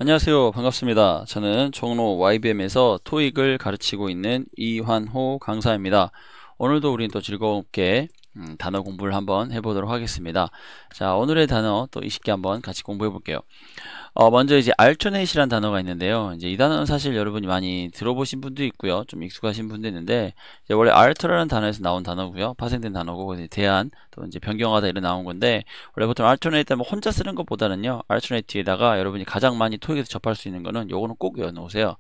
안녕하세요. 반갑습니다. 저는 종로 YBM에서 토익을 가르치고 있는 이환호 강사입니다. 오늘도 우린 또 즐겁게 단어 공부를 한번 해보도록 하겠습니다. 자, 오늘의 단어 또 20개 한번 같이 공부해 볼게요. 먼저 이제 alternate이라는 단어가 있는데요. 이제 이 단어는 사실 여러분이 많이 들어보신 분도 있고요. 좀 익숙하신 분도 있는데, 이제 원래 alter라는 단어에서 나온 단어고요. 파생된 단어고, 이제 대안, 또 이제 변경하다 이런 나온 건데, 원래 보통 alternate 하면 혼자 쓰는 것보다는요, alternate에다가 여러분이 가장 많이 토익에서 접할 수 있는 거는 요거는 꼭 외워놓으세요.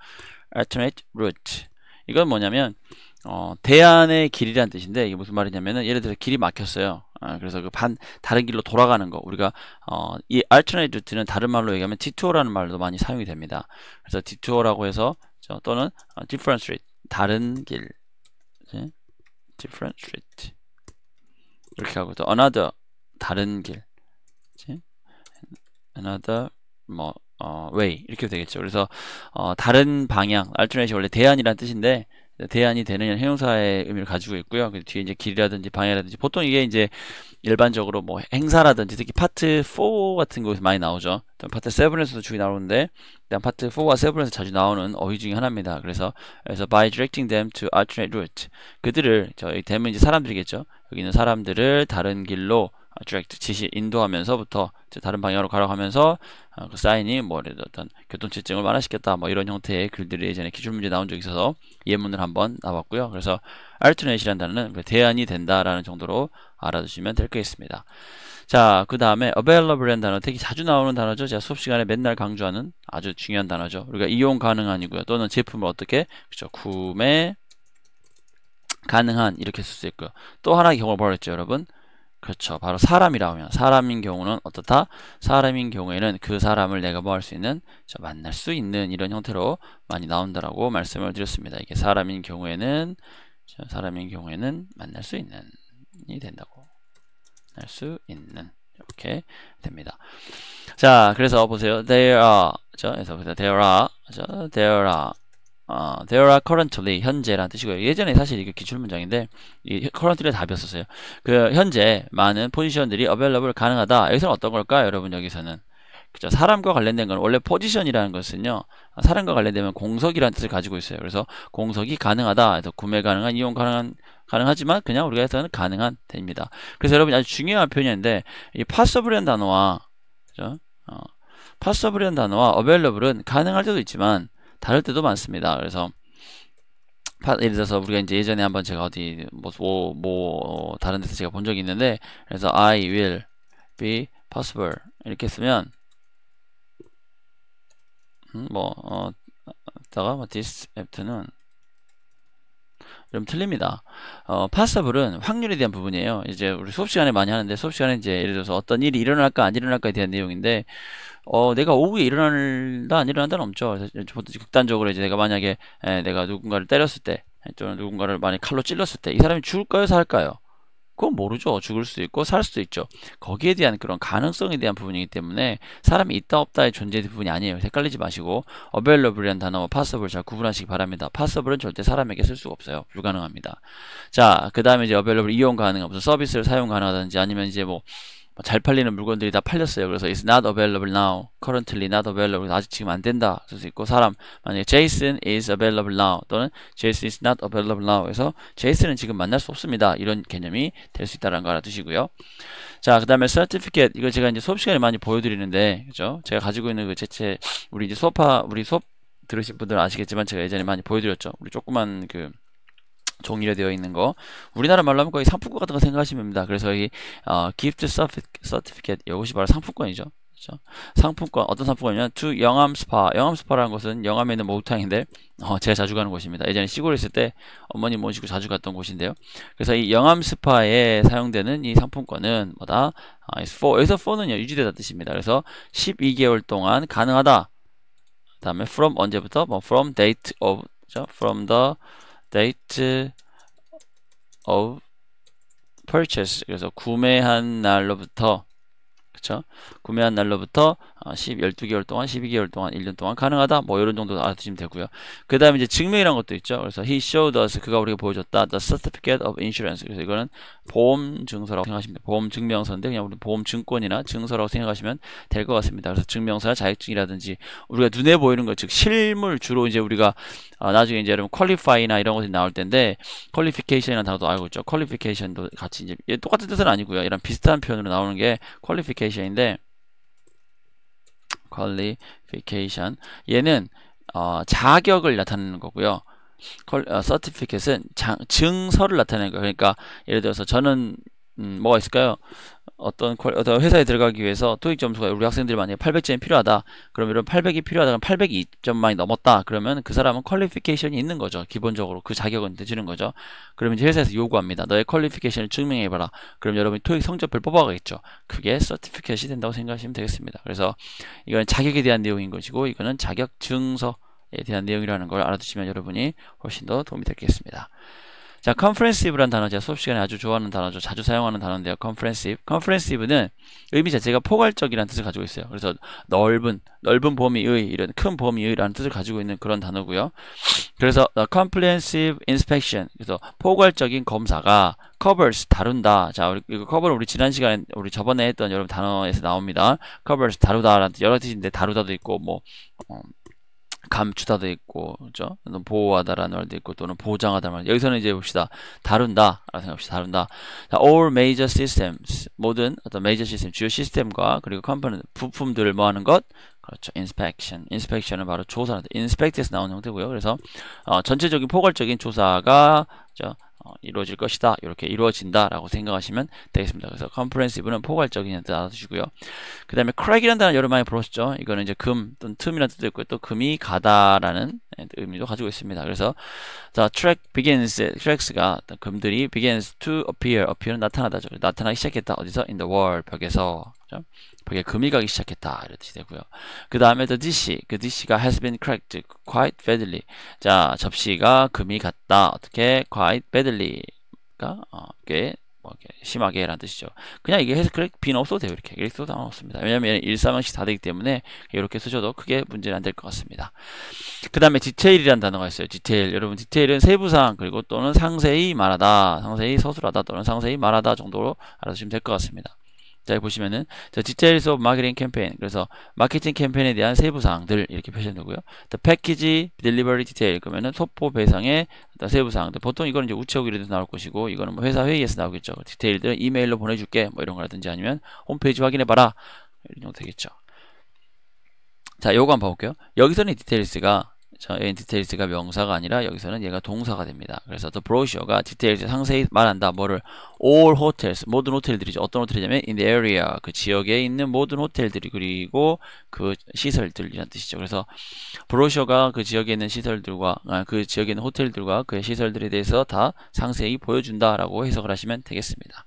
alternate route. 이건 뭐냐면, 대안의 길이란 뜻인데, 이게 무슨 말이냐면은, 예를 들어 길이 막혔어요. 그래서 다른 길로 돌아가는 거. 우리가, 이 alternate route는 다른 말로 얘기하면 detour라는 말도 많이 사용이 됩니다. 그래서 detour라고 해서, 또는 different street, 다른 길. 그치? different street. 이렇게 하고, 또 another, 다른 길. 그치? another, way. 이렇게 되겠죠. 그래서, 다른 방향, alternate이 원래 대안이란 뜻인데, 대안이 되는 형용사의 의미를 가지고 있고요. 그 뒤에 이제 길이라든지 방향이라든지 보통 이게 이제 일반적으로 뭐 행사라든지 특히 파트 4 같은 곳에서 많이 나오죠. 파트 7에서도 주로 나오는데 일단 파트 4와 7에서 자주 나오는 어휘 중에 하나입니다. 그래서 by directing them to alternate route 그들을 저희 them은 이제 사람들이겠죠. 여기 있는 사람들을 다른 길로 direct 지시 인도하면서부터 다른 방향으로 가라고 하면서 그 사인이 뭐 어떤 교통체증을 완화시켰다 뭐 이런 형태의 글들이 예전에 기출문제 나온 적이 있어서 예문을 한번 나왔고요. 그래서 alternate이라는 단어는 대안이 된다라는 정도로 알아두시면 될 것 같습니다. 자, 그 다음에 available이라는 단어 되게 자주 나오는 단어죠. 제가 수업 시간에 맨날 강조하는 아주 중요한 단어죠. 우리가 이용 가능한이고요. 또는 제품을 어떻게 그렇죠 구매 가능한 이렇게 쓸 수 있고요. 또 하나의 경우를 벌였죠, 여러분. 그렇죠. 바로 사람이라고 하면 사람인 경우는 어떻다? 사람인 경우에는 그 사람을 내가 뭐 할 수 있는 만날 수 있는 이런 형태로 많이 나온다라고 말씀을 드렸습니다. 이게 사람인 경우에는 만날 수 있는 이 된다고 만날 수 있는 이렇게 됩니다. 자, 그래서 보세요. There are 그래서 there are currently 현재라는 뜻이고요. 예전에 사실 이게 기출 문장인데 이 currently가 답이었었어요. 그 현재 많은 포지션들이 available 가능하다. 여기서는 어떤 걸까요, 여러분? 여기서는 그죠? 사람과 관련된 건 원래 포지션이라는 것은요. 사람과 관련되면 공석이라는 뜻을 가지고 있어요. 그래서 공석이 가능하다. 그래서 구매 가능한, 이용 가능하지만 그냥 우리가 해서는 가능한 됩니다. 그래서 여러분 아주 중요한 표현인데 이 possible이라는 단어와 그죠? possible이라는 단어와 available은 가능할 때도 있지만 다를 때도 많습니다. 그래서 예를 들어서 우리가 이제 예전에 한번 제가 어디 다른 데서 제가 본 적이 있는데 그래서 I will be possible 이렇게 쓰면 this afternoon 좀 틀립니다. possible은 확률에 대한 부분이에요. 이제 우리 수업 시간에 많이 하는데 수업 시간에 이제 예를 들어서 어떤 일이 일어날까 안 일어날까에 대한 내용인데 내가 오후에 일어난다 안 일어난다는 없죠. 보통 극단적으로 이제 내가 만약에 내가 누군가를 때렸을 때 또는 누군가를 많이 칼로 찔렀을 때 이 사람이 죽을까요, 살까요? 그건 모르죠. 죽을 수도 있고 살 수도 있죠. 거기에 대한 그런 가능성에 대한 부분이기 때문에 사람이 있다 없다의 존재 부분이 아니에요. 헷갈리지 마시고 available이라는 단어와 possible 잘 구분하시기 바랍니다. possible은 절대 사람에게 쓸 수가 없어요. 불가능합니다. 자, 그 다음에 이제 available 이용 가능한 무슨 서비스를 사용 가능하다든지 아니면 이제 잘 팔리는 물건들이 다 팔렸어요. 그래서 it's not available now, currently not available. 아직 지금 안 된다. 쓸 수 있고 사람 만약에 Jason is available now 또는 Jason is not available now. 그래서 Jason은 지금 만날 수 없습니다. 이런 개념이 될 수 있다는 거 알아두시고요. 자, 그 다음에 certificate 이거 제가 이제 수업 시간에 많이 보여드리는데 그죠? 제가 가지고 있는 그 우리 이제 수업 들으신 분들은 아시겠지만 제가 예전에 많이 보여드렸죠. 우리 조그만 그 종이로 되어 있는 거 우리나라 말로 하면 거의 상품권 같은 거 생각하시면 됩니다. 그래서 이 gift certificate 이것이 바로 상품권이죠. 그렇죠? 상품권 어떤 상품권이냐면 to 영암 스파라는 것은 영암에 있는 목욕탕인데 제가 자주 가는 곳입니다. 예전에 시골에 있을 때 어머니 모시고 자주 갔던 곳인데요. 그래서 이 영암 스파에 사용되는 이 상품권은 뭐다? 여기서 for는요 유지되다 뜻입니다. 그래서 12개월 동안 가능하다. 그 다음에 from 언제부터? from date of from the date of purchase 그래서 구매한 날로부터 그쵸? 구매한 날로부터 12개월 동안, 12개월 동안, 1년 동안 가능하다. 뭐 이런 정도 알아두시면 되고요. 그 다음에 이제 증명이란 것도 있죠. 그래서 he showed us, 그가 우리가 보여줬다. The certificate of insurance. 그래서 이거는 보험 증서라고 생각하시면 돼요. 보험 증명서인데 그냥 우리 보험 증권이나 증서라고 생각하시면 될 것 같습니다. 그래서 증명서나 자격증이라든지 우리가 눈에 보이는 것, 즉 실물 주로 이제 우리가 나중에 이제 여러분 qualify나 이런 것이 나올 텐데 qualification이라는 단어도 알고 있죠. qualification도 같이 이제 똑같은 뜻은 아니고요. 이런 비슷한 표현으로 나오는 게 qualification인데 qualification 얘는 자격을 나타내는 거고요. certificate은 증서를 나타내는 거예요. 그러니까 예를 들어서 저는 뭐가 있을까요? 어떤 회사에 들어가기 위해서 토익 점수가 우리 학생들이 만약에 800점이 필요하다. 그럼 이런 800이 필요하다. 그럼 802점만이 넘었다. 그러면 그 사람은 퀄리피케이션이 있는 거죠. 기본적으로 그 자격은 되주는 거죠. 그러면 이제 회사에서 요구합니다. 너의 퀄리피케이션을 증명해봐라. 그럼 여러분이 토익 성적표를 뽑아가겠죠. 그게 서티피켓이 된다고 생각하시면 되겠습니다. 그래서 이건 자격에 대한 내용인 것이고 이거는 자격 증서에 대한 내용이라는 걸 알아두시면 여러분이 훨씬 더 도움이 되겠습니다. 자, comprehensive라는 단어 제가 수업 시간에 아주 좋아하는 단어죠. 자주 사용하는 단어인데요. comprehensive. comprehensive는 의미 자체가 포괄적이라는 뜻을 가지고 있어요. 그래서 넓은 범위의 이런 큰 범위의라는 뜻을 가지고 있는 그런 단어고요. 그래서 comprehensive inspection. 그래서 포괄적인 검사가 covers 다룬다. 자, 이거 cover는 우리 지난 시간에 우리 저번에 했던 여러분 단어에서 나옵니다. covers 다루다라는 여러 뜻인데 다루다도 있고 뭐 감추다도 있고, 그죠? 보호하다라는 말도 있고, 또는 보장하다는 말. 여기서는 이제 봅시다. 다룬다. 라고 생각합시다. 다룬다. 자, all major systems. 모든 어떤 major system, 주요 시스템과, 그리고 컴포넌트, 부품들을 뭐 하는 것? 그렇죠. inspection. inspection은 바로 조사한다. inspect에서 나오는 형태고요. 그래서, 전체적인 포괄적인 조사가, 이루어질 것이다. 이렇게 이루어진다라고 생각하시면 되겠습니다. 그래서 comprehensive는 포괄적인 뜻 알아두시고요. 그 다음에 crack이라는 단어 여러 많이 들어보셨죠? 이거는 이제 금 또는 틈이라는 뜻도 있고요. 또 금이 가다라는 의미도 가지고 있습니다. 그래서 the tracks가 금들이 begins to appear은 나타나다죠. 나타나기 시작했다. 어디서? in the world, 벽에서. 그렇죠? 벽에 금이 가기 시작했다. 이런 뜻이 되고요. 그 다음에 the dish, 그 dish가 has been cracked quite badly. 자, 접시가 금이 갔다. 어떻게? quite badly가 꽤 심하게 라는 뜻이죠. 그냥 이게 해서 빈 없어도 돼요. 이렇게 써도 상관없습니다. 왜냐면 일사망식 다 되기 때문에 이렇게 쓰셔도 크게 문제는 안 될 것 같습니다. 그 다음에 디테일이라는 단어가 있어요. 디테일. 여러분 디테일은 세부사항 그리고 또는 상세히 말하다, 상세히 서술하다 또는 상세히 말하다 정도로 알아두시면 될 것 같습니다. 자, 여기 보시면은 Details of Marketing Campaign. 그래서 마케팅 캠페인에 대한 세부 사항들 이렇게 표시되고요. The Package Delivery Detail. 그러면은 소포 배송의 세부 사항들. 보통 이거는 이제 우체국이라도 나올 것이고 이거는 뭐 회사 회의에서 나오겠죠. 디테일들 이메일로 보내줄게 뭐 이런 거라든지 아니면 홈페이지 확인해봐라 이런 정도 되겠죠. 자, 요거 한번 봐볼게요. 여기서는 디테일스가 디테일스가 명사가 아니라 여기서는 얘가 동사가 됩니다. 그래서 the brochure가 디테일스 상세히 말한다. 뭐를? all hotels, 모든 호텔들이죠. 어떤 호텔이냐면 in the area, 그 지역에 있는 모든 호텔들이 그리고 그 시설들이라는 뜻이죠. 그래서 brochure가 그 지역에 있는 시설들과 그 지역에 있는 호텔들과 그의 시설들에 대해서 다 상세히 보여준다라고 해석을 하시면 되겠습니다.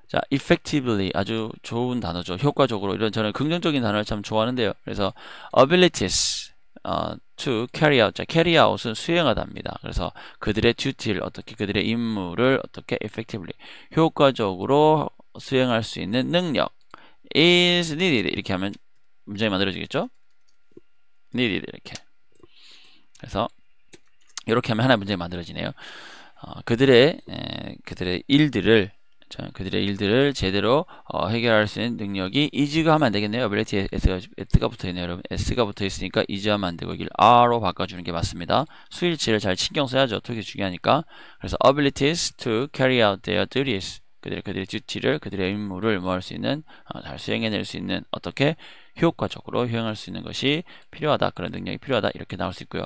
자, effectively 아주 좋은 단어죠. 효과적으로 이런 저는 긍정적인 단어를 참 좋아하는데요. 그래서 abilities to carry out. 자, carry out은 수행하다입니다. 그래서 그들의 duty를 어떻게 그들의 임무를 어떻게 effectively 효과적으로 수행할 수 있는 능력 is needed 이렇게 하면 문장이 만들어지겠죠? needed 이렇게. 그래서 이렇게 하면 하나의 문장이 만들어지네요. 그들의 일들을 제대로 해결할 수 있는 능력이 is가 하면 안 되겠네요. ability s가 붙어 있네요. 여러분 s가 붙어 있으니까 is 하면 안 되고 이걸 are로 바꿔주는 게 맞습니다. 수일치를 잘 신경 써야죠. 되게 중요하니까. 그래서 abilities to carry out their duties. 그들의 듀티를 그들의 임무를 뭐 할 수 있는 잘 수행해낼 수 있는 어떻게 효과적으로 수행할 수 있는 것이 필요하다. 그런 능력이 필요하다. 이렇게 나올 수 있고요.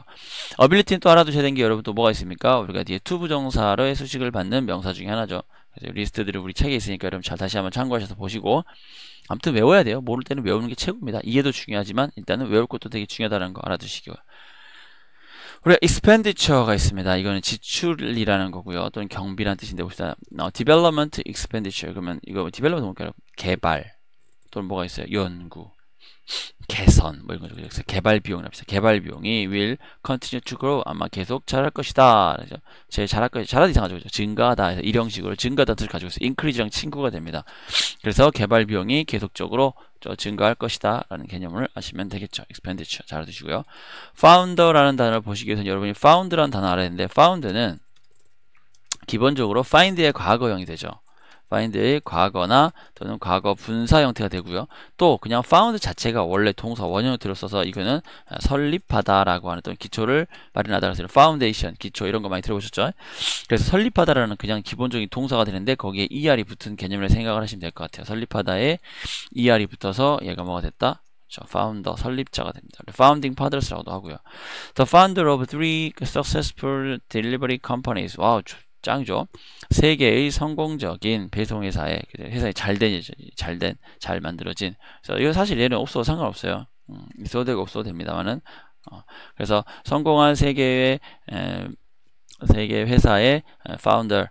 ability는 또 알아두셔야 되는 게 여러분 또 뭐가 있습니까? 우리가 뒤에 to 부정사로의 수식을 받는 명사 중에 하나죠. 그래서 리스트들이 우리 책에 있으니까 여러분 잘 다시 한번 참고하셔서 보시고 아무튼 외워야 돼요. 모를 때는 외우는 게 최고입니다. 이해도 중요하지만 일단은 외울 것도 되게 중요하다는 거 알아두시고요. 우리가 expenditure가 있습니다. 이거는 지출이라는 거고요. 또는 경비라는 뜻인데 봅시다. development expenditure 그러면 이거 development 뭘까요? 개발 또는 뭐가 있어요? 연구. 개선 뭐 이런 거죠. 그래서 개발 비용이랍니다. 개발 비용이 will continue to grow 아마 계속 자랄 것이다. 그래서 제 자랄 것 자라도 이상하죠. 그죠? 증가하다 해서 이런 식으로 증가하다는 뜻을 가지고 있어요. increase랑 친구가 됩니다. 그래서 개발 비용이 계속적으로 증가할 것이다 라는 개념을 아시면 되겠죠. expenditure 잘 알아두시고요. founder라는 단어를 보시기 위해서는 여러분이 found라는 단어 알아야 되는데 found는 기본적으로 find의 과거형이 되죠. find의 과거나 또는 과거 분사 형태가 되고요. 또 그냥 found 자체가 원래 동사 원형을 들었어서 이거는 설립하다라고 하는 또는 기초를 마련하다 그래서 foundation, 기초 이런 거 많이 들어보셨죠? 그래서 설립하다라는 그냥 기본적인 동사가 되는데 거기에 er이 붙은 개념을 생각을 하시면 될 것 같아요. 설립하다에 er이 붙어서 얘가 뭐가 됐다? founder, 설립자가 됩니다. founding fathers라고도 하고요. The founder of 3 successful delivery companies. 와우, 짱이죠. 세 개의 성공적인 배송회사의 회사에 잘 만들어진. 그래서 이거 사실 얘는 없어도 상관없어요. 있어도 되고 없어도 됩니다만은. 그래서 성공한 세 개의 회사의 파운더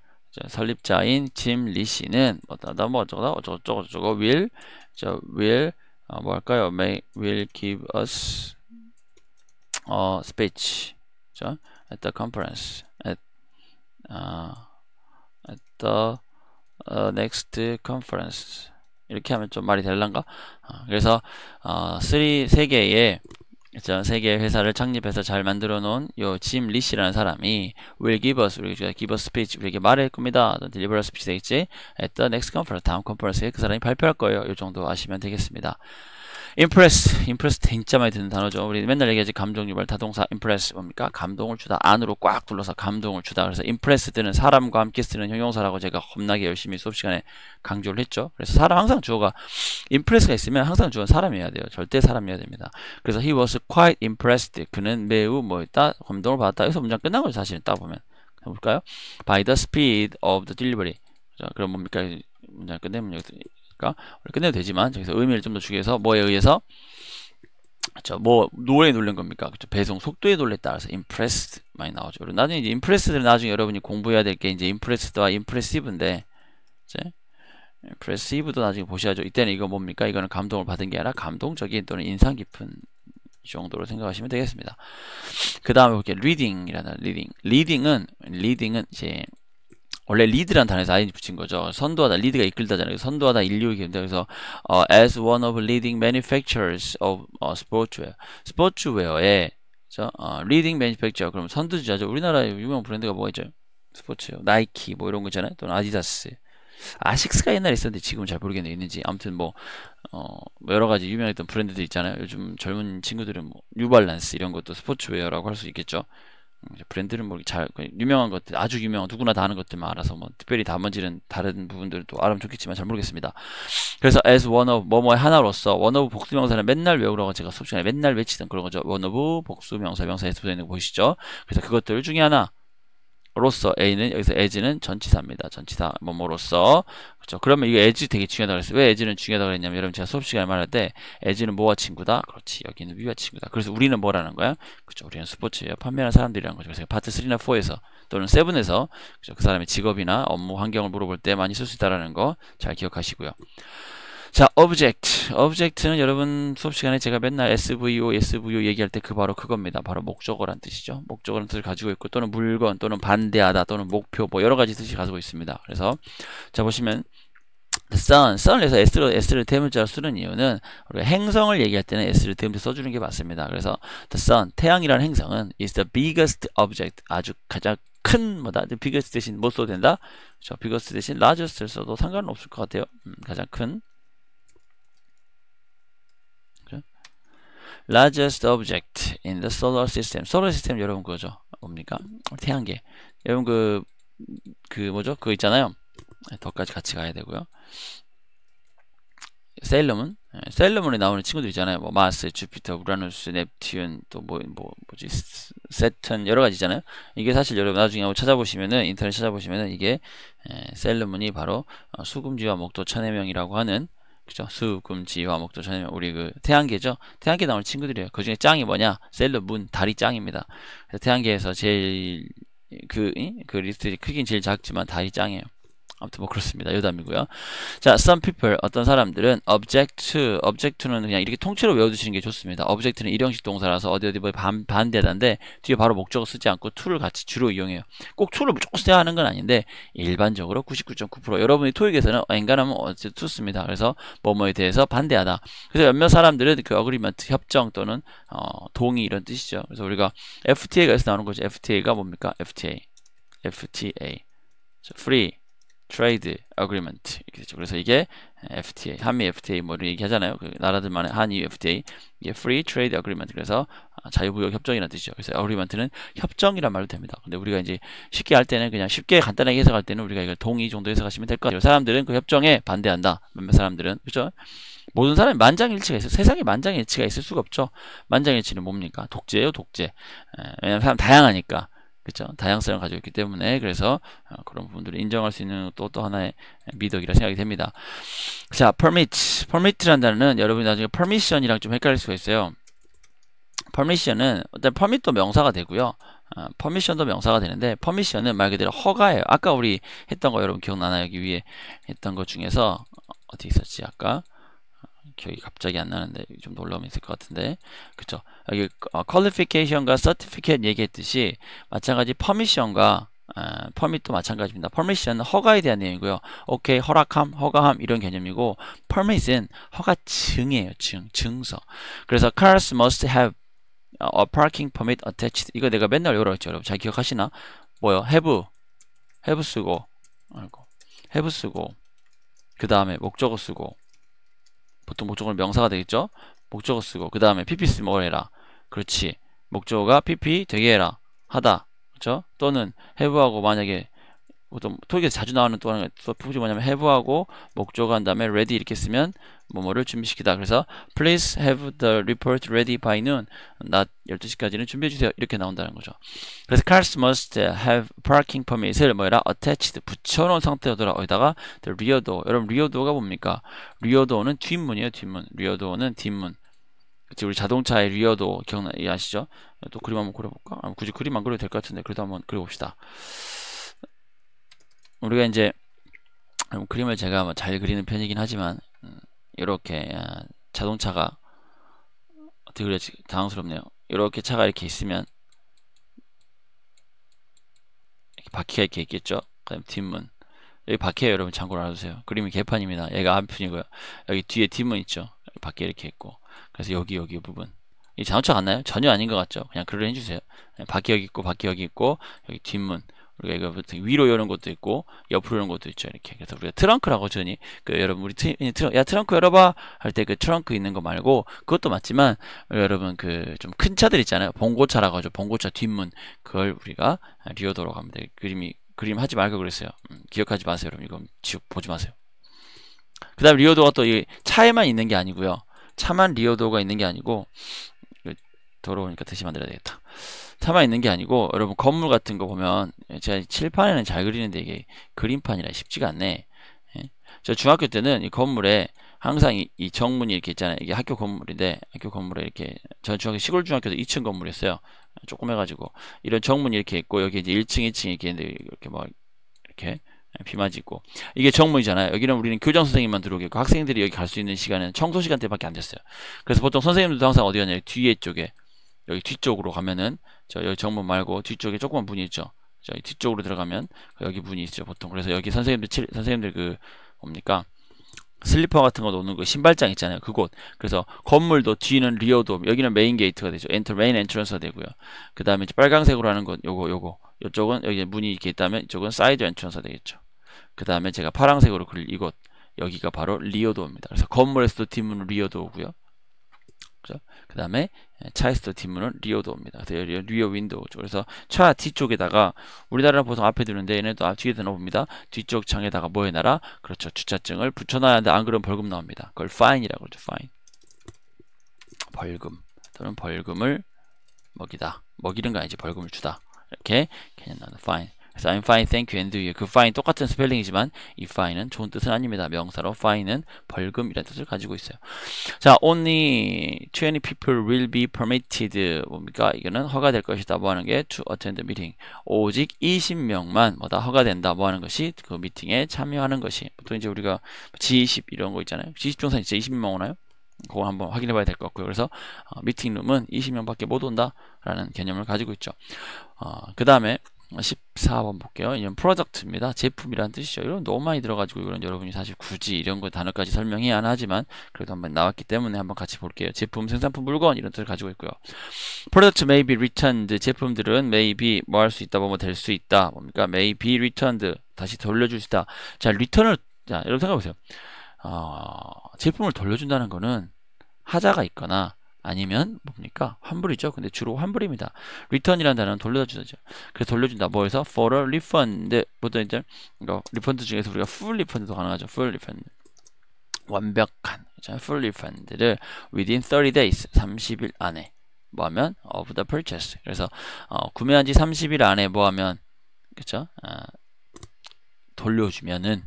설립자인 짐 리시는 어쩌고 will 뭐 할까요? will give us speech at the conference at the next conference 이렇게 하면 좀 말이 될란가? 그래서 세 개의 회사를 창립해서 잘 만들어 놓은 요 짐 리시라는 사람이 will give us 우리가 give us speech 우리에게 말할 겁니다. deliver speech 되겠지? at the next conference 다음 컨퍼런스에 그 사람이 발표할 거예요. 요 정도 아시면 되겠습니다. impress 진짜 많이 듣는 단어죠. 우리 맨날 얘기하지 감정 유발 타동사 impress 뭡니까? 감동을 주다. 안으로 꽉 둘러서 감동을 주다. 그래서 impressed는 사람과 함께 쓰는 형용사라고 제가 겁나게 열심히 수업 시간에 강조를 했죠. 그래서 사람 항상 주어가 impress가 있으면 항상 주어는 사람이어야 돼요. 절대 사람이어야 됩니다. 그래서 he was quite impressed. 그는 매우 뭐였다? 감동을 받았다. 여기서 문장 끝난 거죠. 사실은 딱 보면. 해볼까요? by the speed of the delivery. 자, 그럼 뭡니까? 문장 끝내면 끝내도 되지만 저기서 의미를 좀 더 주기 위해서 뭐에 의해서 뭐 노래에 놀란 겁니까? 그쵸? 배송 속도에 놀랬다. 그래서 impressed 많이 나오죠. 나중에 이제 impressed를 나중에 여러분이 공부해야 될 게 이제 impressed와 impressive인데 이제 impressive도 나중에 보셔야죠. 이때는 이거 뭡니까? 이거는 감동을 받은 게 아니라 감동적인 또는 인상 깊은 정도로 생각하시면 되겠습니다. 그 다음에 볼게요. reading이라는 reading은 이제 원래 lead라는 단어에서 ing 붙인 거죠. 선도하다, lead가 이끌다잖아요. 선도하다, 인류의 기입니다. 그래서 as one of leading manufacturers of 스포츠웨어의 leading manufacturer 그럼 선두주자죠. 우리나라의 유명 브랜드가 뭐가 있죠? 스포츠요. 나이키 뭐 이런 거 있잖아요. 또는 아디다스. 아식스가 옛날에 있었는데 지금은 잘 모르겠네 있는지. 아무튼 뭐 여러 가지 유명했던 브랜드들 있잖아요. 요즘 젊은 친구들은 뭐 뉴발란스 이런 것도 스포츠웨어라고 할 수 있겠죠. 브랜드는 뭐 잘 유명한 것들 아주 유명한 누구나 다 아는 것들만 알아서 뭐 특별히 나머지는 다른 부분들은 또 알면 좋겠지만 잘 모르겠습니다. 그래서 as one of 뭐뭐의 하나로서 one of 복수명사는 맨날 외우라고 제가 수업 시간에 맨날 외치던 그런 거죠. one of 복수명사 명사에서 붙어 있는 거 보이시죠? 그래서 그것들 중에 하나 로서 A는 여기서 as는 전치사입니다. 전치사 뭐뭐로서 그렇죠. 그러면 이거 as 되게 중요하다고 그랬어요. 왜 as는 중요하다고 그랬냐면 여러분 제가 수업 시간에 말할 때 as는 뭐와 친구다. 그렇지. 여기는 위와 친구다. 그래서 우리는 뭐라는 거야? 그렇죠. 우리는 스포츠예요. 판매하는 사람들이라는 거죠. 그래서 파트 3나 4에서 또는 7에서 그렇죠. 그 사람의 직업이나 업무 환경을 물어볼 때 많이 쓸 수 있다라는 거 잘 기억하시고요. 자, object는 여러분 수업 시간에 제가 맨날 SVO 얘기할 때 바로 그겁니다. 바로 목적어란 뜻이죠. 목적어란 뜻을 가지고 있고 또는 물건 또는 반대하다 또는 목표 뭐 여러 가지 뜻이 가지고 있습니다. 그래서 자 보시면 sun을 해서 s를 대문자로 쓰는 이유는 우리가 행성을 얘기할 때는 s를 대문자 써주는 게 맞습니다. 그래서 the sun 태양이라는 행성은 is the biggest object 아주 가장 큰 뭐다 biggest 대신 뭐 써도 된다? 그렇죠. biggest 대신 largest를 써도 상관은 없을 것 같아요. 가장 큰 largest object in the solar system. solar system 여러분 그거죠. 뭡니까? 태양계. 여러분 그 뭐죠? 그거 있잖아요. 더까지 같이 가야 되고요. 셀러문에 나오는 친구들 있잖아요. 뭐 마스, 주피터, 우라누스, 넵튠 또 뭐지? 세턴 여러 가지 있잖아요. 이게 사실 여러분 나중에 찾아보시면은 인터넷 찾아보시면은 이게 셀러문이 바로 수금지와 목도 천해명이라고 하는 그죠? 수금지와 목도 천해명 우리 그 태양계죠. 태양계 나오는 친구들이에요. 그 중에 짱이 뭐냐? 셀러문 달이 짱입니다. 그래서 태양계에서 제일 그 리스트 크긴 제일 작지만 달이 짱이에요. 아무튼 뭐 그렇습니다. 여담이고요. 자, some people 어떤 사람들은 object는 그냥 이렇게 통째로 외워두시는 게 좋습니다. object는 일형식 동사라서 어디 뭐 반대다인데 뒤에 바로 목적어 쓰지 않고 to를 같이 주로 이용해요. 꼭 to를 무조건 써야 하는 건 아닌데 일반적으로 99.9% 여러분이 토익에서는 엔간하면 어쨌든 to 씁니다. 그래서 뭐뭐에 대해서 반대하다. 그래서 몇몇 사람들은 그 agreement 협정 또는 동의 이런 뜻이죠. 그래서 우리가 FTA가 여기서 나오는 거죠. FTA가 뭡니까? FTA Free Trade Agreement 이렇게 되죠. 그래서 이게 FTA, 한미 FTA 뭐 이렇게 얘기하잖아요. 그 나라들만의 한미 FTA 이게 Free Trade Agreement 그래서 자유무역 협정이라는 뜻이죠. 그래서 Agreement는 협정이란 말도 됩니다. 근데 우리가 이제 쉽게 할 때는 그냥 쉽게 간단하게 해석할 때는 우리가 이걸 동의 정도 해석하시면 될 것 같아요. 사람들은 그 협정에 반대한다. 몇몇 사람들은 그렇죠? 모든 사람이 만장일치가 있어요. 세상에 만장일치가 있을 수가 없죠. 만장일치는 뭡니까? 독재예요, 독재. 왜냐하면 사람 다양하니까. 그렇죠? 다양성을 가지고 있기 때문에 그래서 그런 부분들을 인정할 수 있는 또 하나의 미덕이라 생각이 됩니다. 자, permit라는 단어는 여러분이 나중에 permission이랑 좀 헷갈릴 수가 있어요. permission은 일단 permit도 명사가 되고요. permission도 명사가 되는데 permission은 말 그대로 허가예요. 아까 우리 했던 거 여러분 기억나나요? 여기 위에 했던 것 중에서 어디 있었지? 아까 기억이 갑자기 안 나는데 좀 놀라면 있을 것 같은데 그쵸 여기 qualification과 certificate 얘기했듯이 마찬가지 permission과 permit도 마찬가지입니다. permission은 허가에 대한 내용이고요. 오케이 허락함 허가함 이런 개념이고 permit은 허가증이에요. 증서. 그래서 cars must have a parking permit attached. 이거 내가 맨날 외우라고 했죠. 여러분 잘 기억하시나? 뭐요? have 쓰고 have 쓰고 그 다음에 목적어 쓰고 보통 목적어는 명사가 되겠죠? 목적어 쓰고 그 다음에 PP 쓰면 뭘 해라. 그렇지. 목적어가 PP 되게 해라. 하다. 그렇죠? 또는 have하고 만약에 보통 토익에서 자주 나오는 또 하나 부분이 뭐냐면 have하고 목적어 한 다음에 ready 이렇게 쓰면 뭐뭐를 준비시키다. 그래서 please have the report ready by noon. 낮 12시까지는 준비해 주세요. 이렇게 나온다는 거죠. 그래서 cars must have parking permit을 뭐라 attached 붙여놓은 상태로더라. 어디다가 the rear door. 여러분 rear door가 뭡니까? rear door는 뒷문이에요. 뒷문. rear door는 뒷문. 그치, 우리 자동차의 rear door 아시죠? 또 그림 한번 그려볼까? 굳이 그림 안 그려도 될 것 같은데 그래도 한번 그려봅시다. 우리가 이제 그림을 제가 잘 그리는 편이긴 하지만 이렇게 자동차가 어떻게 그려지 당황스럽네요. 이렇게 차가 이렇게 있으면 이렇게 바퀴가 이렇게 있겠죠. 그다음 뒷문 여기 바퀴에 여러분 참고로 알아두세요. 그림이 개판입니다. 얘가 앞편이고요. 여기 뒤에 뒷문 있죠. 바퀴 이렇게 있고 그래서 여기 부분 이 자동차 같나요? 전혀 아닌 것 같죠. 그냥 그걸 해주세요. 바퀴 여기 있고 바퀴 여기 있고 여기 뒷문 우리가 이거 위로 여는 것도 있고 옆으로 여는 것도 있죠. 이렇게 그래서 우리가 트렁크라고 하더니 그 여러분 우리 야 트렁크 열어봐 할 때 그 트렁크 있는 거 말고 그것도 맞지만 여러분 그 좀 큰 차들 있잖아요. 봉고차라고 하죠. 봉고차 뒷문 그걸 우리가 리어도라고 합니다. 그림 하지 말고 그랬어요. 기억하지 마세요. 여러분 이거 보지 마세요. 그 다음 리어도가 또 이 차에만 있는 게 아니고요. 차만 리어도가 있는 게 아니고 더러우니까 다시 만들어야 되겠다. 차만 있는 게 아니고 여러분 건물 같은 거 보면 제가 칠판에는 잘 그리는데 이게 그림판이라 쉽지가 않네. 예? 저 중학교 때는 이 건물에 항상 이 정문이 이렇게 있잖아요. 이게 학교 건물인데 학교 건물에 이렇게 전 중학교 시골 중학교도 2층 건물이었어요. 조금 해가지고 이런 정문이 이렇게 있고 여기 이제 1층 2층 이렇게 있는데 이렇게 막 이렇게 비 맞고 이게 정문이잖아요. 여기는 우리는 교장 선생님만 들어오게 있고 학생들이 여기 갈 수 있는 시간은 청소 시간 때밖에 안 됐어요. 그래서 보통 선생님들도 항상 어디 가냐 뒤에 쪽에 여기 뒤쪽으로 가면은 여기 정문 말고 뒤쪽에 조그만 문이 있죠. 저희 뒤쪽으로 들어가면 여기 문이 있죠 보통. 그래서 여기 선생님들 그 뭡니까 슬리퍼 같은 거 놓는 그 신발장 있잖아요. 그곳. 그래서 건물도 뒤는 리어도 여기는 메인 게이트가 되죠. 메인 엔트런스가 되고요. 그 다음에 빨간색으로 하는 건 요거 이쪽은 여기 문이 이렇게 있다면 이쪽은 사이드 엔트런스가 되겠죠. 그 다음에 제가 파란색으로 그릴 이곳 여기가 바로 리어도어입니다. 그래서 건물에서도 뒷문은 리어도어고요. 그 다음에 차에서도 뒷문은 리어도어입니다. 그래서 리어 윈도우죠. 그래서 차 뒤쪽에다가 우리나라는 보통 앞에 두는데 얘네도 뒤에 넣어봅니다. 뒤쪽 창에다가 뭐 해놔라? 그렇죠. 주차증을 붙여놔야 하는데 안 그러면 벌금 나옵니다. 그걸 fine이라고 그러죠. fine. 벌금 또는 벌금을 먹이다. 먹이는 거 아니지. 벌금을 주다. 이렇게 개념 나는 fine. 그래서 I'm fine, thank you, and you. 그 fine 똑같은 스펠링이지만 이 fine은 좋은 뜻은 아닙니다. 명사로 fine은 벌금이라는 뜻을 가지고 있어요. 자, only 20 people will be permitted. 뭡니까? 이거는 허가될 것이다. 뭐 하는 게 to attend the meeting. 오직 20명만 뭐다 허가된다. 뭐 하는 것이 그 미팅에 참여하는 것이. 보통 이제 우리가 G20 이런 거 있잖아요. G20 정산 진짜 20명 오나요? 그거 한번 확인해 봐야 될 것 같고요. 그래서 미팅룸은 20명밖에 못 온다라는 개념을 가지고 있죠. 그 다음에 14번 볼게요. 이건 프로덕트입니다. 제품이라는 뜻이죠. 이런 너무 많이 들어가지고 이건 여러분이 사실 굳이 이런 거 단어까지 설명해야 하지만 그래도 한번 나왔기 때문에 한번 같이 볼게요. 제품, 생산품, 물건 이런 뜻을 가지고 있고요. Product may be returned. 제품들은 may be 뭐 할 수 있다, 뭐 될 수 있다. 뭡니까? may be returned. 다시 돌려줄 수 있다. 자, return을 자, 여러분 생각해 보세요. 제품을 돌려준다는 거는 하자가 있거나 아니면 뭡니까? 환불이죠. 근데 주로 환불입니다. return이라는 단어는 돌려주죠. 그래서 돌려준다. 뭐해서 for a refund. 보통 이제 리펀드 중에서 우리가 full refund도 가능하죠. full refund. 완벽한 full refund를 within 30 days 30일 안에 뭐하면 of the purchase. 그래서 구매한 지 30일 안에 뭐하면 그렇죠? 돌려주면은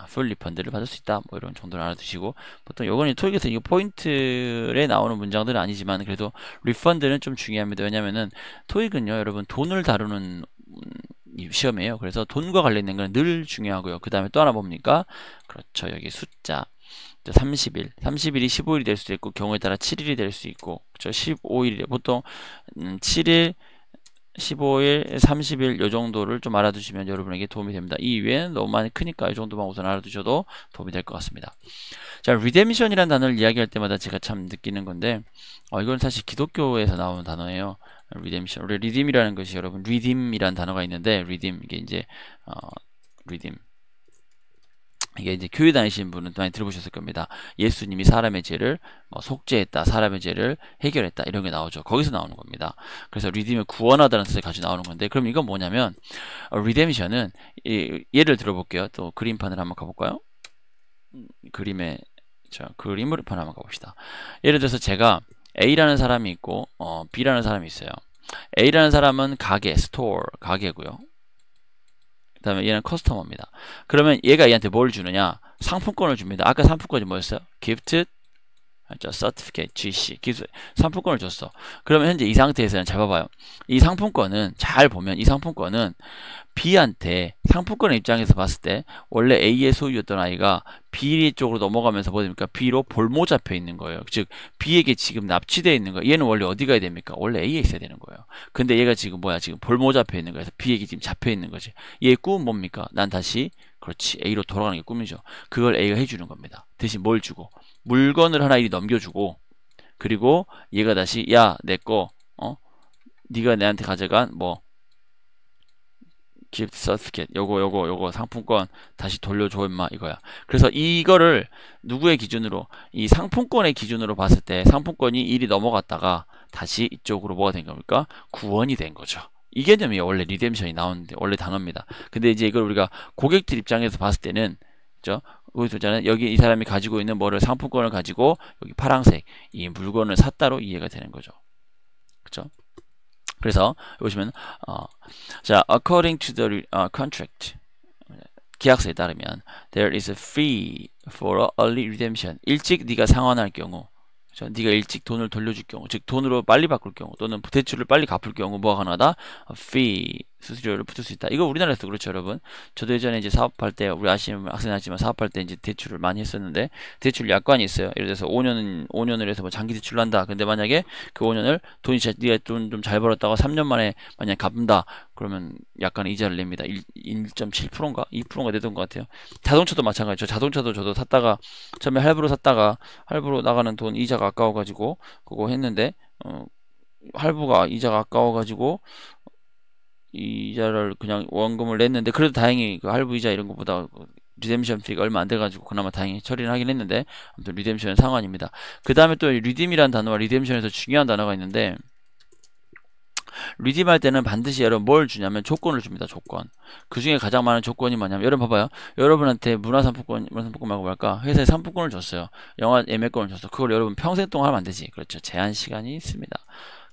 풀 리펀드를 받을 수 있다. 뭐 이런 정도를 알아두시고 보통 요거는 토익에서 이거 포인트에 나오는 문장들은 아니지만 그래도 리펀드는 좀 중요합니다. 왜냐면은 토익은요, 여러분 돈을 다루는 시험이에요. 그래서 돈과 관련된 건 늘 중요하고요. 그 다음에 또 하나 뭡니까? 그렇죠. 여기 숫자 30일, 30일이 15일이 될 수도 있고 경우에 따라 7일이 될 수 있고 그렇죠. 15일이 보통 7일 15일, 30일 요 정도를 좀 알아두시면 여러분에게 도움이 됩니다. 이 이외에는 너무 많이 크니까 이 정도만 우선 알아두셔도 도움이 될 것 같습니다. 자, redemption이라는 단어를 이야기할 때마다 제가 참 느끼는 건데 이건 사실 기독교에서 나오는 단어예요. redemption. 우리 redeem이라는 것이 여러분 redeem이라는 단어가 있는데 redeem 이게 이제 redeem 이게 이제 교회 다니시는 분은 많이 들어보셨을 겁니다. 예수님이 사람의 죄를 속죄했다, 사람의 죄를 해결했다 이런 게 나오죠. 거기서 나오는 겁니다. 그래서 리딤을 구원하다는 뜻을 가지고 나오는 건데 그럼 이건 뭐냐면 리뎀션은 예를 들어볼게요. 또 그림판을 한번 가볼까요? 그림의 그림을 한번 가봅시다. 예를 들어서 제가 A라는 사람이 있고 B라는 사람이 있어요. A라는 사람은 가게, 스토어, 가게고요. 그 다음에 얘는 커스터머입니다. 그러면 얘가 얘한테 뭘 주느냐? 상품권을 줍니다. 아까 상품권이 뭐였어요? 기프트, certificate, GC. 상품권을 줬어. 그러면 현재 이 상태에서는 잘 봐봐요. 이 상품권은 잘 보면 이 상품권은 B한테 상품권의 입장에서 봤을 때 원래 A의 소유였던 아이가 B 쪽으로 넘어가면서 뭐 됩니까? B로 볼모 잡혀 있는 거예요. 즉 B에게 지금 납치되어 있는 거예요. 얘는 원래 어디 가야 됩니까? 원래 A에 있어야 되는 거예요. 근데 얘가 지금 뭐야? 지금 볼모 잡혀 있는 거예요. 그래서 B에게 지금 잡혀 있는 거지. 얘의 꿈은 뭡니까? 난 다시 그렇지 A로 돌아가는 게 꿈이죠. 그걸 A가 해주는 겁니다. 대신 뭘 주고? 물건을 하나 이리 넘겨주고 그리고 얘가 다시 야 내 거 네가 내한테 가져간 뭐 gift certificate 요거 상품권 다시 돌려줘 임마 이거야. 그래서 이거를 누구의 기준으로 이 상품권의 기준으로 봤을 때 상품권이 일이 넘어갔다가 다시 이쪽으로 뭐가 된 겁니까? 구원이 된 거죠. 이 개념이 원래 리뎀션이 나오는데 원래 단어입니다. 근데 이제 이걸 우리가 고객들 입장에서 봤을 때는 그죠? 여기 이 사람이 가지고 있는 뭐를 상품권을 가지고 여기 파란색 이 물건을 샀다로 이해가 되는 거죠. 그죠? 그래서 보시면 자, according to the contract 계약서에 따르면 there is a fee for early redemption. 일찍 네가 상환할 경우 네가 일찍 돈을 돌려줄 경우 즉 돈으로 빨리 바꿀 경우 또는 대출을 빨리 갚을 경우 뭐가 가능하다? fee 수수료를 붙을 수 있다. 이거 우리나라에서 그렇죠, 여러분. 저도 예전에 이제 사업할 때 우리 아시는 학생 아시지만 사업할 때 이제 대출을 많이 했었는데 대출 약관이 있어요. 예를 들어서 5년을 해서 뭐 장기 대출을 한다. 근데 만약에 그 5년을 네가 돈 좀 잘 벌었다가 3년 만에 만약 갚는다. 그러면 약간 이자를 냅니다. 1.7%인가 2%인가 내던 것 같아요. 자동차도 마찬가지죠. 자동차도 저도 샀다가 처음에 할부로 샀다가 할부로 나가는 돈 이자가 아까워가지고 그거 했는데 할부가 이자가 아까워가지고 이자를 그냥 원금을 냈는데 그래도 다행히 그 할부 이자 이런 것보다 리뎀션 피가 얼마 안 돼가지고 그나마 다행히 처리를 하긴 했는데 아무튼 리뎀션은 상환입니다. 그 다음에 또 리딤이라는 단어와 리뎀션에서 중요한 단어가 있는데 리딤할 때는 반드시 여러분 뭘 주냐면 조건을 줍니다. 조건. 그 중에 가장 많은 조건이 뭐냐면 여러분 봐봐요. 여러분한테 문화상품권 말고 뭐랄까 회사에 상품권을 줬어요. 영화 예매권을 줬어. 그걸 여러분 평생 동안 하면 안 되지. 그렇죠. 제한 시간이 있습니다.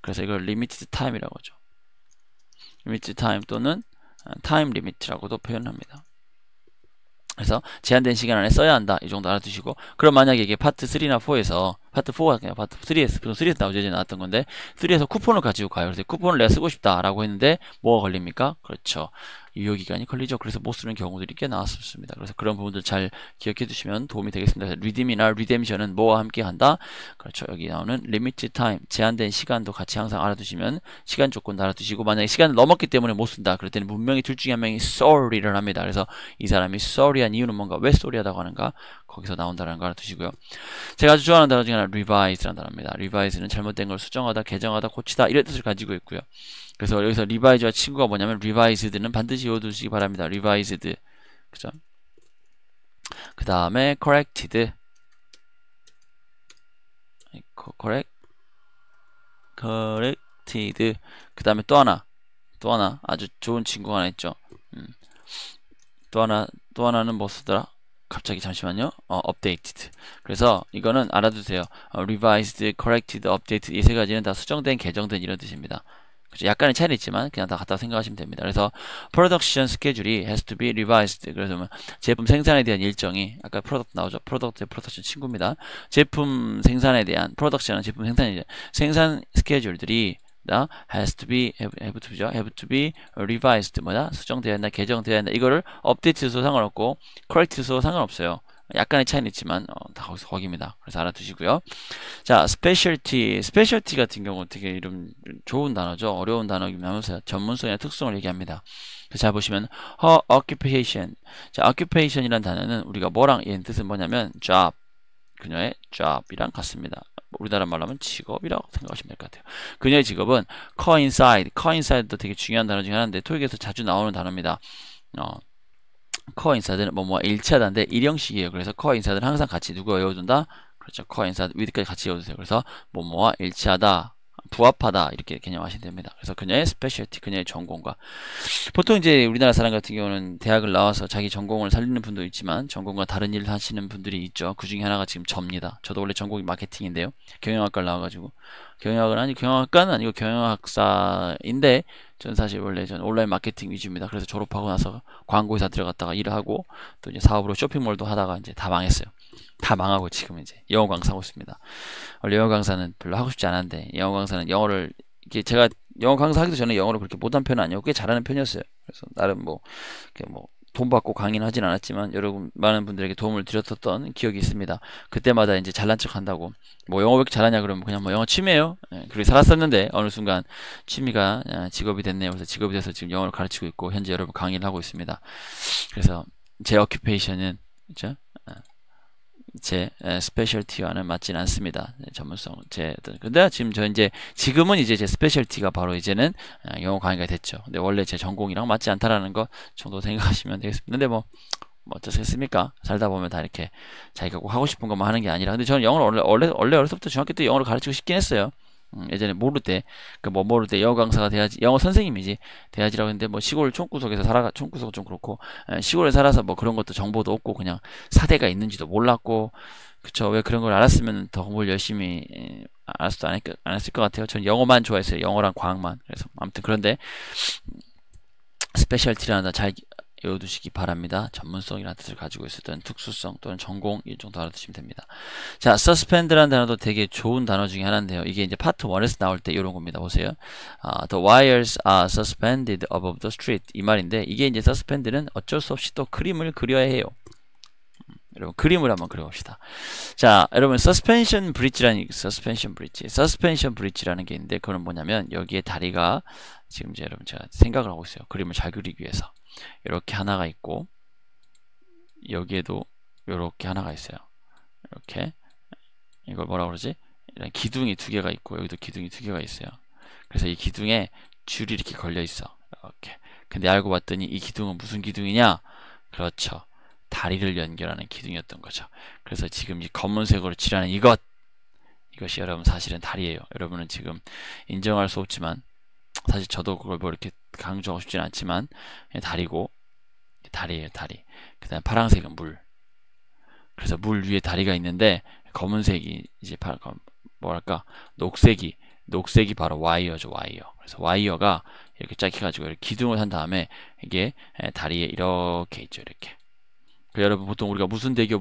그래서 이걸 리미티드 타임이라고 하죠. 리미트 타임 또는 타임 리미트라고도 표현합니다. 그래서 제한된 시간 안에 써야 한다. 이 정도 알아두시고, 그럼 만약에 이게 파트 3나 4에서 파트 4가 그냥 파트 3에서 3에서 나오죠. 이제 나왔던 건데 3에서 쿠폰을 가지고 가요. 그래서 쿠폰을 내가 쓰고 싶다라고 했는데 뭐가 걸립니까? 그렇죠. 유효기간이 걸리죠. 그래서 못 쓰는 경우들이 꽤 나왔습니다. 그래서 그런 부분들 잘 기억해 두시면 도움이 되겠습니다. 리딤이나 리뎀션은 뭐와 함께 한다? 그렇죠. 여기 나오는 리미트 타임, 제한된 시간도 같이 항상 알아두시면 시간 조건 알아두시고, 만약에 시간을 넘었기 때문에 못 쓴다. 그럴 때는 분명히 둘 중에 한 명이 sorry를 합니다. 그래서 이 사람이 sorry한 이유는 뭔가, 왜 sorry하다고 하는가? 거기서 나온다는 거 알아두시고요. 제가 아주 좋아하는 단어 중에 하나 revise라는 단어입니다. revise는 잘못된 걸 수정하다, 개정하다, 고치다 이런 뜻을 가지고 있고요. 그래서 여기서 revise와 친구가 뭐냐면 revised는 반드시 외워두시기 바랍니다. revised, 그죠? 그 다음에 corrected, corrected. 그 다음에 또 하나 아주 좋은 친구가 하나 있죠. 또 하나는 뭐 쓰더라? 갑자기 잠시만요. updated. 그래서 이거는 알아두세요. revised, corrected, updated 이 세 가지는 다 수정된, 개정된 이런 뜻입니다. 그렇죠? 약간의 차이는 있지만 그냥 다 갖다 생각하시면 됩니다. 그래서 production schedule이 has to be revised. 그래서 제품 생산에 대한 일정이, 아까 product 나오죠. product의 production 친구입니다. 제품 생산에 대한, production은 제품 생산이죠. 생산 스케줄들이 has to be, have to be revised, 뭐다? 수정되어야 한다, 개정되어야 한다. 이거를 update 써도 상관없고 correct 써도 상관없어요. 약간의 차이는 있지만 다 거기입니다. 그래서 알아두시고요. 자, specialty 같은 경우는 되게 이름 좋은 단어죠. 어려운 단어이긴 하면서 전문성이나 특성을 얘기합니다. 잘 보시면 her occupation. 자, occupation이라는 단어는 우리가 뭐랑 얘는 뜻은 뭐냐면 job, 그녀의 job이랑 같습니다. 우리나라 말로 하면 직업이라고 생각하시면 될 것 같아요. 그녀의 직업은 coincide도 되게 중요한 단어 중에 하나인데 토익에서 자주 나오는 단어입니다. coincide는 뭐뭐 일치하다인데 일형식이에요. 그래서 coincide는 항상 같이 누가 외워둔다? 그렇죠. coincide with까지 같이 외워두세요. 그래서 뭐뭐와 일치하다, 부합하다 이렇게 개념하시면 됩니다. 그래서 그녀의 specialty, 그녀의 전공과, 보통 이제 우리나라 사람 같은 경우는 대학을 나와서 자기 전공을 살리는 분도 있지만 전공과 다른 일을 하시는 분들이 있죠. 그 중에 하나가 지금 접니다. 저도 원래 전공이 마케팅인데요. 경영학과를 나와가지고, 경영학과는 아니고 경영학사인데 저는 사실 원래 온라인 마케팅 위주입니다. 그래서 졸업하고 나서 광고회사 들어갔다가 일을 하고 또 이제 사업으로 쇼핑몰도 하다가 이제 다 망했어요. 다 망하고 지금 이제 영어 강사하고 있습니다. 원래 영어 강사는 별로 하고 싶지 않았는데, 영어 강사는 영어를, 이게 제가 영어 강사하기도 전에 영어를 그렇게 못한 편은 아니고 꽤 잘하는 편이었어요. 그래서 나름 돈 받고 강의는 하진 않았지만 여러분 많은 분들에게 도움을 드렸었던 기억이 있습니다. 그때마다 이제 잘난 척 한다고, 뭐 영어 왜 이렇게 잘하냐 그러면 그냥 뭐 영어 취미예요. 그렇게 살았었는데 어느 순간 취미가 직업이 됐네요. 그래서 직업이 돼서 지금 영어를 가르치고 있고 현재 여러분 강의를 하고 있습니다. 그래서 제 occupation은, 그렇죠? 제 스페셜티와는 맞진 않습니다. 전문성, 근데 지금은 이제 제 스페셜티가 바로 이제는 영어 강의가 됐죠. 근데 원래 제 전공이랑 맞지 않다라는 거 정도 생각하시면 되겠습니다. 근데 뭐 어쩌겠습니까? 살다 보면 다 이렇게 자기가 꼭 하고 싶은 것만 하는 게 아니라, 근데 저는 영어를 원래 어렸을 때부터 중학교 때 영어를 가르치고 싶긴 했어요. 예전에 모를 때 영어 강사가 돼야지, 영어 선생님이지 돼야지라고 했는데, 뭐 시골 총구석에서 총구석은 좀 그렇고, 시골에 살아서 뭐 그런 것도 정보도 없고 그냥 사대가 있는지도 몰랐고, 그쵸. 왜 그런 걸 알았으면 더 공부를 열심히 알았을 안 했을 것 같아요. 전 영어만 좋아했어요. 영어랑 과학만. 그래서 아무튼, 그런데 스페셜티라는 잘 외워두시기 바랍니다. 전문성이라는 뜻을 가지고 있을 때는 특수성 또는 전공 이 정도 알아두시면 됩니다. 자, suspend라는 단어도 되게 좋은 단어 중에 하나인데요. 이게 이제 파트 1에서 나올 때 이런 겁니다. 보세요. The wires are suspended above the street. 이 말인데, 이게 이제 suspend는 어쩔 수 없이 또 그림을 그려야 해요. 여러분 그림을 한번 그려봅시다. 자, 여러분 suspension bridge라는 게 있는데, 그건 뭐냐면 여기에 다리가 지금 이제 여러분 제가 생각을 하고 있어요. 그림을 잘 그리기 위해서 이렇게 하나가 있고, 여기에도 이렇게 하나가 있어요. 이렇게, 이걸 뭐라 그러지? 이런 기둥이 두 개가 있고 여기도 기둥이 두 개가 있어요. 그래서 이 기둥에 줄이 이렇게 걸려 있어. 이렇게. 근데 알고 봤더니 이 기둥은 무슨 기둥이냐? 그렇죠. 다리를 연결하는 기둥이었던 거죠. 그래서 지금 이 검은색으로 칠하는 이것이 여러분 사실은 다리예요. 여러분은 지금 인정할 수 없지만, 사실 저도 그걸 뭐 이렇게 강조하고 싶진 않지만 다리고, 다리예요, 다리. 그 다음에 파란색은 물. 그래서 물 위에 다리가 있는데, 검은색이 이제 뭐랄까, 녹색이 바로 와이어죠, 와이어. 그래서 와이어가 이렇게 쫙 해가지고 이렇게 기둥을 한 다음에 이게 다리에 이렇게 있죠. 이렇게. 여러분 보통 우리가 무슨 대교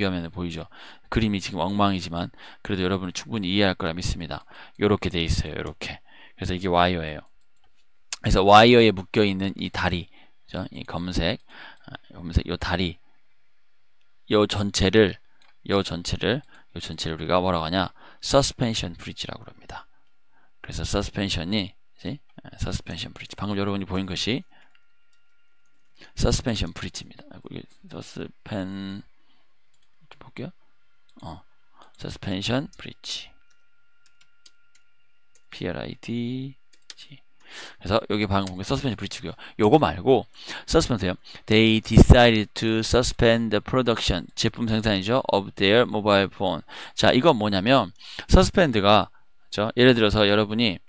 하면 보이죠. 그림이 지금 엉망이지만 그래도 여러분은 충분히 이해할 거라 믿습니다. 요렇게 돼 있어요. 요렇게. 그래서 이게 와이어예요. 그래서 와이어에 묶여 있는 이 다리, 그죠? 이 검은색 요 다리, 요 전체를 우리가 뭐라고 하냐? 서스펜션 브릿지라고 합니다. 그래서 서스펜션이 서스펜션 브릿지. 방금 여러분이 보인 것이 서스펜션 브릿지입니다. 서스펜 좀 볼게요. 서스펜션 브릿지. PRIDG. 그래서 여기 방금 본 게 서스펜션 브릿지고요. 요거 말고 서스펜드요. They decided to suspend the production. 제품 생산이죠. Of their mobile phone. 자, 이건 뭐냐면 서스펜드가 예를 들어서 여러분이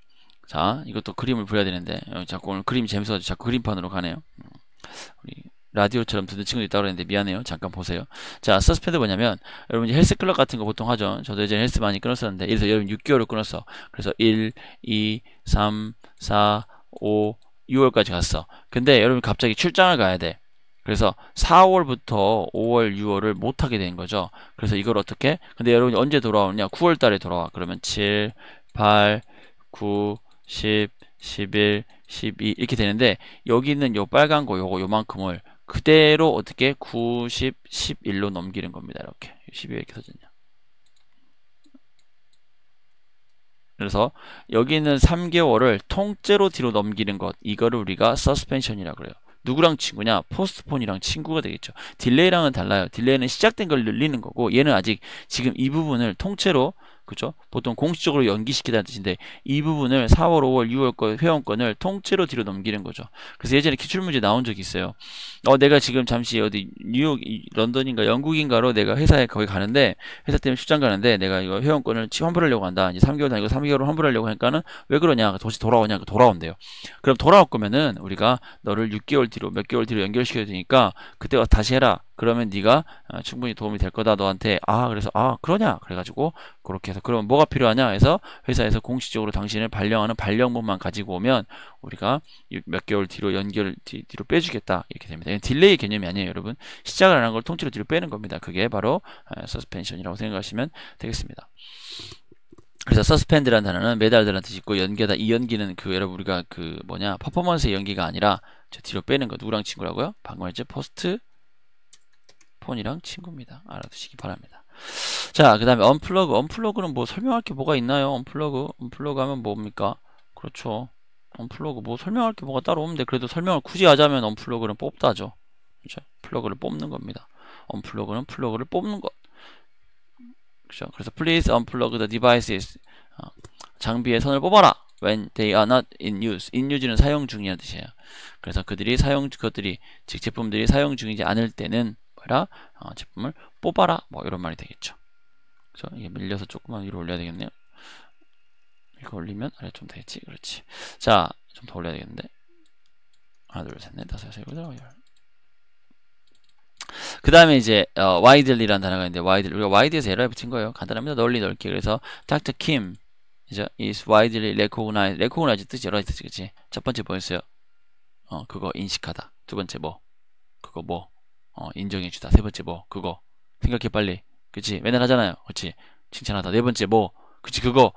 자, 이것도 그림을 그려야 되는데 자꾸 오늘 그림이 재밌어서 자꾸 그림판으로 가네요. 우리 라디오처럼 듣는 친구도 있다고 그랬는데 미안해요. 잠깐 보세요. 자, 서스펜드 뭐냐면 여러분 헬스 클럽 같은 거 보통 하죠. 저도 예전에 헬스 많이 끊었었는데 예를 들어서 여러분 6개월을 끊었어. 그래서 1, 2, 3, 4, 5, 6월까지 갔어. 근데 여러분 갑자기 출장을 가야 돼. 그래서 4월부터 5월, 6월을 못하게 된 거죠. 그래서 이걸 어떻게? 근데 여러분이 언제 돌아오느냐? 9월 달에 돌아와. 그러면 7, 8, 9, 10, 11, 12 이렇게 되는데 여기 있는 요 빨간 거 요만큼을 그대로 어떻게 9, 10, 11로 넘기는 겁니다. 이렇게 12왜 이렇게 써졌냐. 그래서 여기 있는 3개월을 통째로 뒤로 넘기는 것, 이거를 우리가 서스펜션이라고 그래요. 누구랑 친구냐? 포스트폰이랑 친구가 되겠죠. 딜레이랑은 달라요. 딜레이는 시작된 걸 늘리는 거고 얘는 아직 지금 이 부분을 통째로, 그죠? 보통 공식적으로 연기시키다는 뜻인데 이 부분을 4월, 5월, 6월 거 회원권을 통째로 뒤로 넘기는 거죠. 그래서 예전에 기출문제 나온 적이 있어요. 내가 지금 잠시 어디 뉴욕, 런던인가 영국인가로 내가 회사에 거기 가는데 회사 때문에 출장 가는데 내가 이거 회원권을 환불하려고 한다. 이제 3개월 다니고 3개월을 환불하려고 하니까는 왜 그러냐? 다시 돌아오냐? 돌아온대요. 그럼 돌아올 거면은 우리가 너를 6개월 뒤로 몇 개월 뒤로 연결시켜야 되니까 그때 다시 해라. 그러면 네가 충분히 도움이 될 거다 너한테. 그래서 그러냐 그래가지고 그렇게 해서 그러면 뭐가 필요하냐 해서 회사에서 공식적으로 당신을 발령하는 발령문만 가지고 오면 우리가 몇 개월 뒤로 뒤로 빼주겠다 이렇게 됩니다. 이건 딜레이 개념이 아니에요. 여러분 시작을 안 한 걸 통째로 뒤로 빼는 겁니다. 그게 바로 서스펜션이라고 생각하시면 되겠습니다. 그래서 서스펜드라는 단어는 매달다라는 뜻이 있고 연기하다, 이 연기는 여러분 우리가 퍼포먼스의 연기가 아니라 뒤로 빼는 거. 누구랑 친구라고요? 방금 했죠? 포스트 폰이랑 친구입니다. 알아두시기 바랍니다. 자, 그 다음에 언플러그. 언플러그는 뭐 설명할 게 뭐가 있나요? 언플러그 하면 뭡니까? 그렇죠. 언플러그 뭐 설명할 게 뭐가 따로 없는데 그래도 설명을 굳이 하자면 언플러그는 뽑다죠. 그렇죠? 플러그를 뽑는 겁니다. 언플러그는 플러그를 뽑는 것. 그렇죠? 그래서 please unplug the devices. 장비의 선을 뽑아라. when they are not in use. in use는 사용 중이라는 뜻이에요. 그래서 그것들이 즉 제품들이 사용 중이지 않을 때는 제품을 뽑아라. 뭐 이런 말이 되겠죠. 그래서 이게 밀려서 조금만 위로 올려야 되겠네요. 이거 올리면 아래 좀 되겠지. 그렇지. 자, 좀 더 올려야 되겠는데. 하나, 둘, 셋, 넷, 다섯, 여섯, 일곱, 여덟. 그 다음에 이제 widely라는 단어가 있는데 우리가 wide에서 에러에 붙인 거예요. 간단합니다. 널리 넓게. 그래서 Dr. Kim is widely recognized. recognize 뜻이 여러 가지 뜻이, 그치? 첫 번째 뭐였어요? 그거 인식하다. 두 번째 그거 인정해주다. 세 번째 그거 생각해 빨리. 그치? 맨날 하잖아요. 그치? 칭찬하다. 네 번째 그치? 그거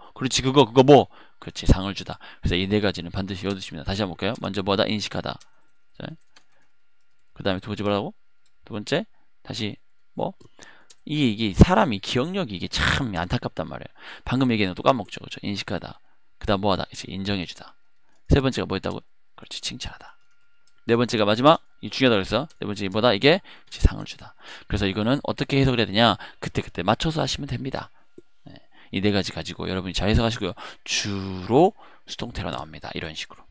그치? 상을 주다. 그래서 이 네 가지는 반드시 외워두십니다. 다시 한번 볼까요? 먼저 뭐다? 인식하다. 그 다음에 두 번째 뭐라고? 두 번째 다시 이게 사람이 기억력이 이게 참 안타깝단 말이에요. 방금 얘기는 또 까먹죠. 그렇죠? 인식하다. 그 다음 뭐하다? 이제 인정해주다. 세 번째가 뭐였다고? 그렇지, 칭찬하다. 네 번째가 마지막, 이 중요하다 그랬어. 네 번째 뭐다? 이게 상을 주다. 그래서 이거는 어떻게 해석을 해야 되냐? 그때 맞춰서 하시면 됩니다. 이 네 가지 가지고 여러분이 잘 해석하시고요. 주로 수동태로 나옵니다. 이런 식으로.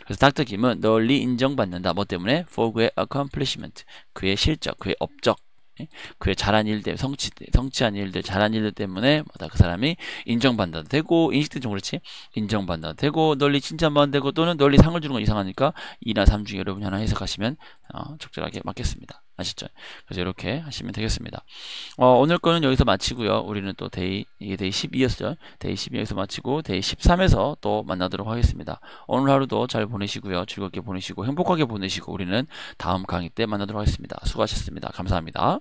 그래서 닥터 김은 널리 인정받는다. 뭐 때문에? for 그의 accomplishment. 그의 실적, 그의 업적, 그의 잘한 일들, 성취한 일들, 잘한 일들 때문에 그 사람이 인정받아도 되고, 인식도 좀 그렇지? 인정받아도 되고, 널리 칭찬받아도 되고, 또는 널리 상을 주는 건 이상하니까 2나 3 중에 여러분이 하나 해석하시면 적절하게 맞겠습니다. 아시죠? 그래서 이렇게 하시면 되겠습니다. 오늘 거는 여기서 마치고요. 우리는 또 이게 데이 12였죠. 데이 12 여기서 마치고 데이 13에서 또 만나도록 하겠습니다. 오늘 하루도 잘 보내시고요. 즐겁게 보내시고 행복하게 보내시고 우리는 다음 강의 때 만나도록 하겠습니다. 수고하셨습니다. 감사합니다.